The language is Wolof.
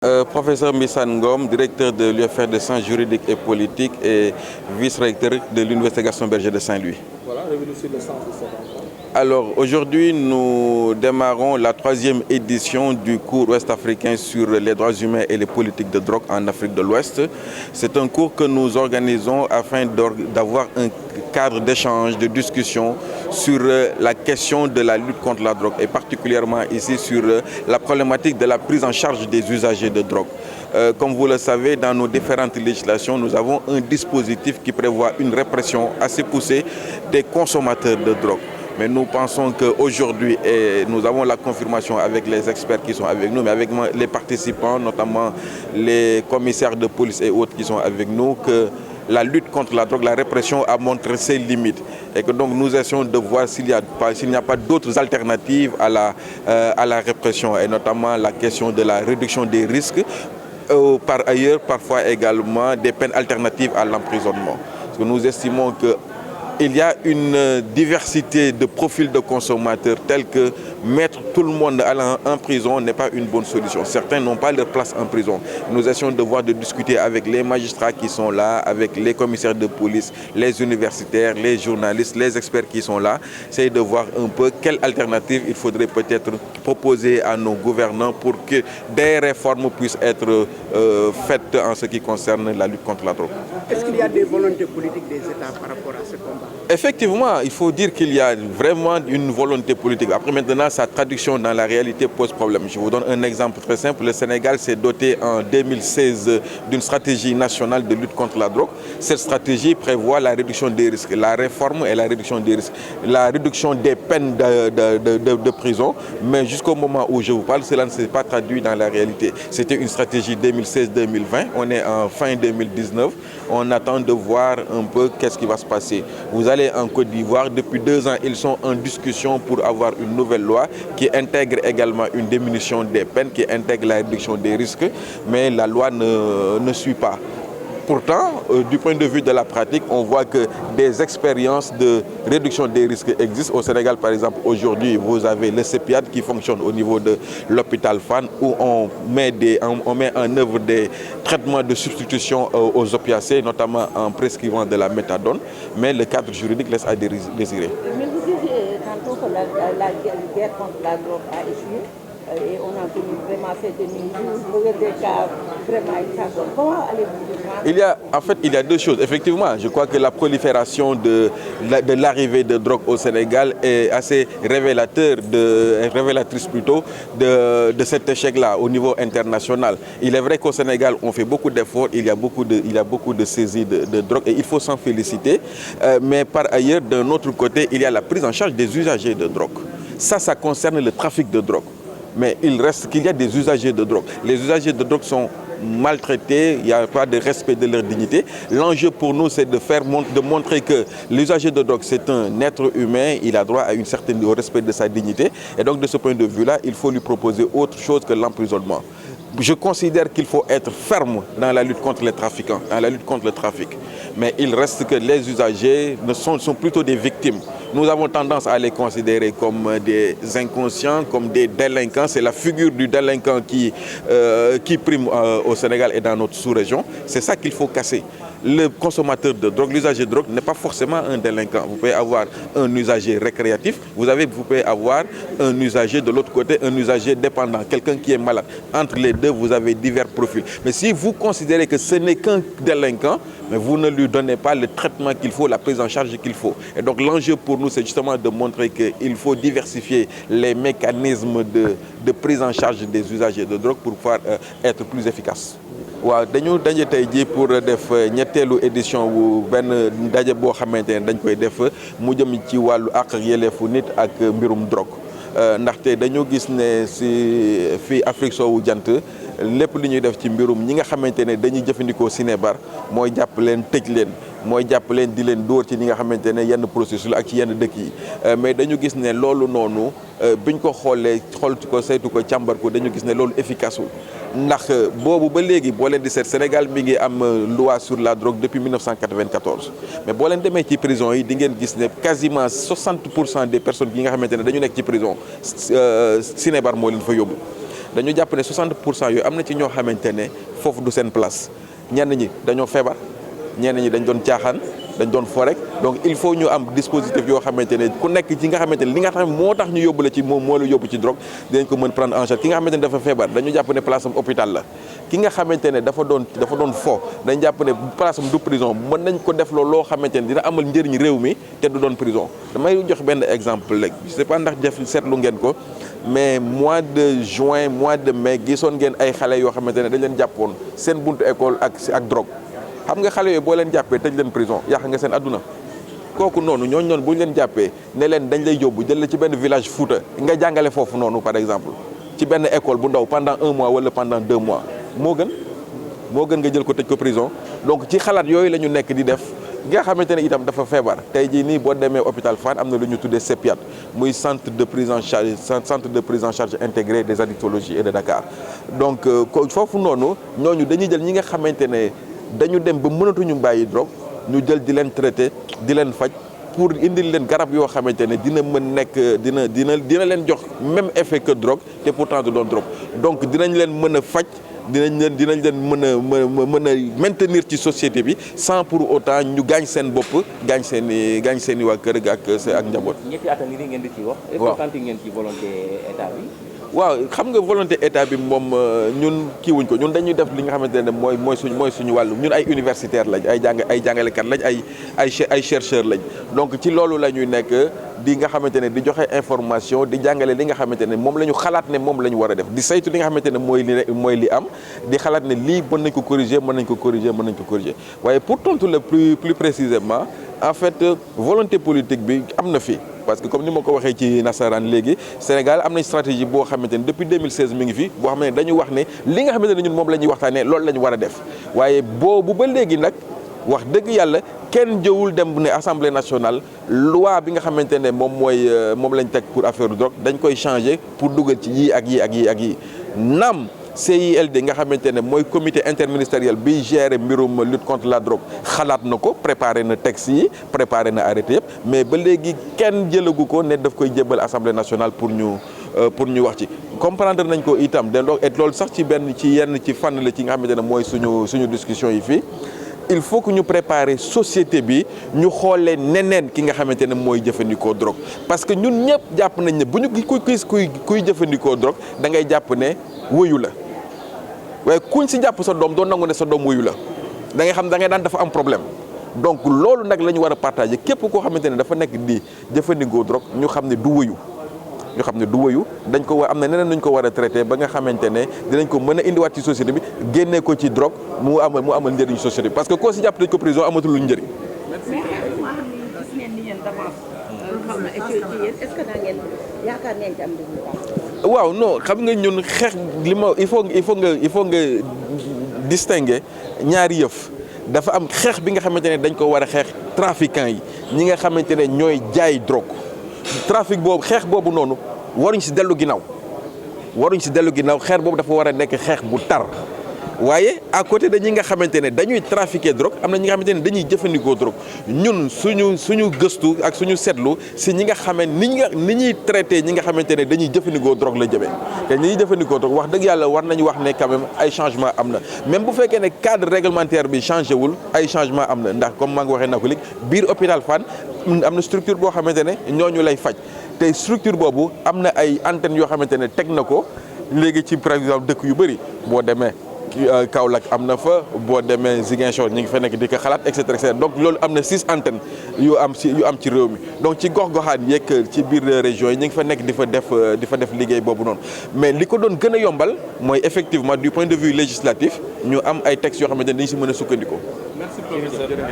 Professeur Mbissane Ngom, directeur de l'UFR de sciences juridiques et politiques et vice-recteur de l'Université Gaston Berger de Saint-Louis. Voilà, revenu sur le sens de cette rencontre. Alors aujourd'hui, nous démarrons la 3e édition du cours ouest-africain sur les droits humains et les politiques de drogue en Afrique de l'Ouest. C'est un cours que nous organisons afin d'avoir un cadre d'échange, de discussion sur la question de la lutte contre la drogue et particulièrement ici sur la problématique de la prise en charge des usagers de drogue. Comme vous le savez, dans nos différentes législations, nous avons un dispositif qui prévoit une répression assez poussée des consommateurs de drogue. Mais nous pensons qu'aujourd'hui, et nous avons la confirmation avec les experts qui sont avec nous, mais avec les participants, notamment les commissaires de police et autres qui sont avec nous, que la lutte contre la drogue, la répression a montré ses limites. Et que donc nous essayons de voir s'il n'y a pas d'autres alternatives à la répression, et notamment la question de la réduction des risques. Par ailleurs, parfois également des peines alternatives à l'emprisonnement. Parce que nous estimons qu'il y a une diversité de profils de consommateurs tels que mettre tout le monde en prison n'est pas une bonne solution. Certains n'ont pas leur place en prison. Nous essayons de discuter avec les magistrats qui sont là, avec les commissaires de police, les universitaires, les journalistes, les experts qui sont là. C'est de voir un peu quelle alternative il faudrait peut-être proposer à nos gouvernants pour que des réformes puissent être faites en ce qui concerne la lutte contre la drogue. Est-ce qu'il y a des volontés politiques des États par rapport à ce combat? Effectivement, il faut dire qu'il y a vraiment une volonté politique. Après maintenant, sa traduction dans la réalité pose problème. Je vous donne un exemple très simple. Le Sénégal s'est doté en 2016 d'une stratégie nationale de lutte contre la drogue. Cette stratégie prévoit la réduction des risques, la réforme et la réduction des risques, la réduction des peines de prison. Mais jusqu'au moment où je vous parle, cela ne s'est pas traduit dans la réalité. C'était une stratégie 2016-2020. On est en fin 2019. On attend de voir un peu qu'est-ce qui va se passer. Vous allez en Côte d'Ivoire, depuis 2 ans, ils sont en discussion pour avoir une nouvelle loi qui intègre également une diminution des peines, qui intègre la réduction des risques, mais la loi ne suit pas. Pourtant, du point de vue de la pratique, on voit que des expériences de réduction des risques existent. Au Sénégal, par exemple, aujourd'hui, vous avez le CEPIAD qui fonctionne au niveau de l'hôpital Fann, où on met en œuvre des traitements de substitution aux opiacés, notamment en prescrivant de la méthadone, mais le cadre juridique laisse à désirer. Mais vous disiez tantôt que la guerre contre la drogue a échoué. Et on a connu vraiment ces des cas vraiment extraordinaires. Comment allez-vous il y a 2 choses. Effectivement, je crois que la prolifération de l'arrivée de drogue au Sénégal est assez révélatrice plutôt de cet échec-là au niveau international. Il est vrai qu'au Sénégal, on fait beaucoup d'efforts, il y a beaucoup de saisies de drogue et il faut s'en féliciter. Mais par ailleurs, d'un autre côté, il y a la prise en charge des usagers de drogue. Ça concerne le trafic de drogue. Mais il reste qu'il y a des usagers de drogue. Les usagers de drogue sont maltraités, il n'y a pas de respect de leur dignité. L'enjeu pour nous, c'est de montrer que l'usager de drogue, c'est un être humain, il a droit à au respect de sa dignité. Et donc, de ce point de vue-là, il faut lui proposer autre chose que l'emprisonnement. Je considère qu'il faut être ferme dans la lutte contre les trafiquants, dans la lutte contre le trafic. Mais il reste que les usagers sont plutôt des victimes. Nous avons tendance à les considérer comme des inconscients, comme des délinquants. C'est la figure du délinquant qui prime au Sénégal et dans notre sous-région. C'est ça qu'il faut casser. Le consommateur de drogue, l'usager de drogue n'est pas forcément un délinquant. Vous pouvez avoir un usager récréatif, vous pouvez avoir un usager de l'autre côté, un usager dépendant, quelqu'un qui est malade. Entre les deux, vous avez divers profils. Mais si vous considérez que ce n'est qu'un délinquant, mais vous ne lui donnez pas le traitement qu'il faut, la prise en charge qu'il faut. Et donc l'enjeu pour nous, c'est justement de montrer qu'il faut diversifier les mécanismes de prise en charge des usagers de drogue pour pouvoir être plus efficace. waaw dañu daje tey jii pour def ñetteelu édition bu benn daje boo xamante ne dañ koy def mu jëm ci wàllu àq ak yelleefu nit ak mbirum drogue ndaxte dañoo gis ne si fii Afrique soowu jant lépp li ñuy def ci mbirum ñi nga xamante ne dañuy jëfandikoo sinébar mooy jàpp leen tëj leen mooy jàpp leen di leen dóor ci ñi nga xamante ne yenn processus la ak ci yenn dëkk yi mais dañu gis ne loolu noonu biñ ko xoolee xool ko saytu ko càmbar ko dañu gis ne loolu efficace wul ndax boobu ba léegi boo leen di seet Sénégal mi ngi am loi sur la drogue depuis 1994 mais boo leen demee ci prison yi di ngeen gis ne quasiment 60% des personnes yi nga xamante ne dañu nekk ci prison sinébar moo leen fa yóbbu dañu jàpp ne 60% yooyu am na ci ñoo xamante ne foofu du seen place ñenn ñi dañoo feebar ñenn ñi dañ doon caaxaan dañ doon fo rek donc il faut ñu am dispositif yoo xamante ne ku nekk ci nga xamante ne li nga xam moo tax ñu yóbbu la ci moom moo la yóbbu ci drogue dinañ ko mën prendre en charge ki nga xamante ne dafa feebar dañu jàpp ne place am hôpital la ki nga xamante ne dafa doon fo dañ jàpp ne place am du prison mën nañ ko def loo xamante ne dina amal njëriñ réew mi te du doon prison damay jox benn exemple rek je sais pas ndax def seetlu ngeen ko mais mois de juin mois de mai gisoon ngeen ay xale yoo xamante ne dañ leen jàppoon seen buntu école ak drogue xam nga xale yooyu boo leen jàppee tëj leen prison yàq nga seen adduna kooku noonu ñooñu noonu bu ñu leen jàppee ne leen dañ lay yóbbu jël la ci benn village Fouta nga jàngale foofu noonu par exemple ci benn école bu ndaw pendant 1 mois wala pendant 2 mois moo gën nga jël ko tëj ko prison donc ci xalaat yooyu la ñu nekk di def nga xamante ne itam dafa feebar tey jii nii boo demee hôpital Fann am na lu ñu tuddee CEPIAT muy centre de prise en charge intégré des addictologies et de Dakar donc foofu noonu ñooñu dañuy jël ñi nga xamante ne dañu dem ba mënatuñu bàyyi drogue ñu jël di leen traité di leen faj pour indil leen garab yoo xamante ne dina mën nekk dina leen jox même effet que drogue te pourtant du doon drogue donc dinañ leen mën a faj dinañ leen mën a maintenir ci société bi sans pour autant ñu gaañ seen bopp gaañ seen i waa kër ak njaboot. ñetti at ngi ngeen di ci wax. waaw est-ce que ngeen ci volonté état bi. waaw xam nga volonté état bi moom ñun kii wuñ ko ñun dañuy def li nga xamante ne mooy suñu wàllu ñun ay universitaire lañ ay jàngalekat lañ ay chercheur lañ donc ci loolu la ñuy nekk di nga xamante ne di joxe information di jàngale li nga xamante ne moom la ñu xalaat ne moom la ñu war a def di saytu li nga xamante ne mooy li am di xalaat ne lii mën nañ ko corriger waaye pour tontu le plus précisément en fait volonté politique bi am na fi parce que comme ni ma ko waxee ci nasaraan léegi Sénégal am nañ stratégie boo xamante ne depuis 2016 mi ngi fi boo xam ne dañu wax ne li nga xamante ne ñun moom la ñuy waxtaanee loolu la ñu war a def waaye boobu ba léegi nag wax dëgg yàlla kenn jëwul dem ne assemblée nationale loi bi nga xamante ne moom lañ teg pour affaire drogue dañ koy changer pour dugal ci yii ak yii naam CILD nga xamante ne mooy comité interministériel bi gérer mbirum lutte contre la drogue xalaat na ko préparé na texte yi préparé na arrêté yëpp mais ba léegi kenn jëlagu ko ne daf koy jébbal assemblée nationale pour ñu wax ci comprendre nañ ko itam de loolu sax ci fànn la ci nga xamante ne mooy suñu discussion yi fii il faut que ñu préparer société bi ñu xoolee neneen ki nga xamante ne mooy jëfandikoo drogue parce que ñun ñëpp jàpp nañ ne bu ñu kuy jëfandikoo drogue da ngay jàpp ne wëyu la waaye kuñ si jàpp sa doom doo nangu ne sa doom wëyu la da ngay xam da ngay daan dafa am problème donc loolu nag la ñu war a partager képp koo xamante ne dafa nekk di jëfandikoo drogue ñu xam ne du wëyu dañ ko war am na neneen nuñ ko war a traité ba nga xamante ne dinañ ko mën a indiwaat ci société bi génnee ko ci drogue mu amal njëriñ société bi parce que koo si jàpp dañ ko prison amatul luñ njëriñ. waaw non xam nga ñun xeex li ma il faut nga distinguer ñaari yëf dafa am xeex bi nga xamante ne dañ ko war a xeex trafiquants yi ñi nga xamante ne ñooy jaay drogue trafic boobu xeex boobu noonu waruñ si dellu ginnaaw xeex boobu dafa war a nekk xeex bu tar waaye à côté de ñi nga xamante ne dañuy trafiquer drogue am na ñi nga xamante ne dañuy jëfandikoo drogue ñun suñu gëstu ak suñu seetlu si ñi nga xamee ni ñuy traité ñi nga xamante ne dañuy jëfandikoo drogue la jëmee te ñi ñuy jëfandikoo drogue wax dëgg yàlla war nañu wax ne quand même ay changement am na même bu fekkee ne cadre réglementaire bi changé wul ay changement am na ndax comme maa ngi waxee na ko léegi biir hôpital Fann am na structure boo xamante ne ñooñu lay faj te structure boobu am na ay antennes yoo xamante ne teg na ko léegi ci par exemple dëkk yu bëri boo demee Kaolack am na fa boo demee Ziguinchor ñu ngi fa nekk di ko xalaat et cetera donc loolu am na 6 antennes yu am ci réew mi donc ci gox-goxaan yeeg ci biir région yi ñu ngi fa nekk di fa def liggéey boobu noonu mais li ko doon gën a yombal mooy effectivement du point de vue législatif ñu am ay textes yoo xamante ne dañu si mën a sukkandikoo.